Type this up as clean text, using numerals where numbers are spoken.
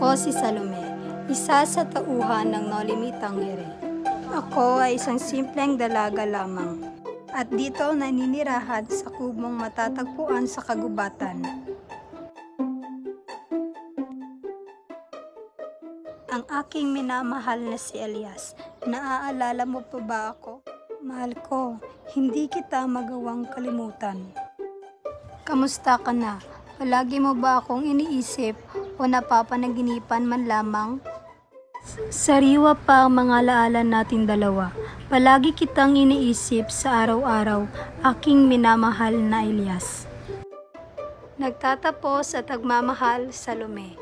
Ako si Salome, isa sa tauhan ng Nolimitang Here. Ako ay isang simpleng dalaga lamang, at dito naninirahan sa kubong matatagpuan sa kagubatan. Ang aking minamahal na si Elias, naaalala mo pa ba ako? Mahal ko, hindi kita magawang kalimutan. Kamusta ka na? Palagi mo ba akong iniisip o napapanaginipan man lamang? Sariwa pa ang mga alaala natin dalawa. Palagi kitang iniisip sa araw-araw, aking minamahal na Elias. Nagtatapos at nagmamahal, Salome.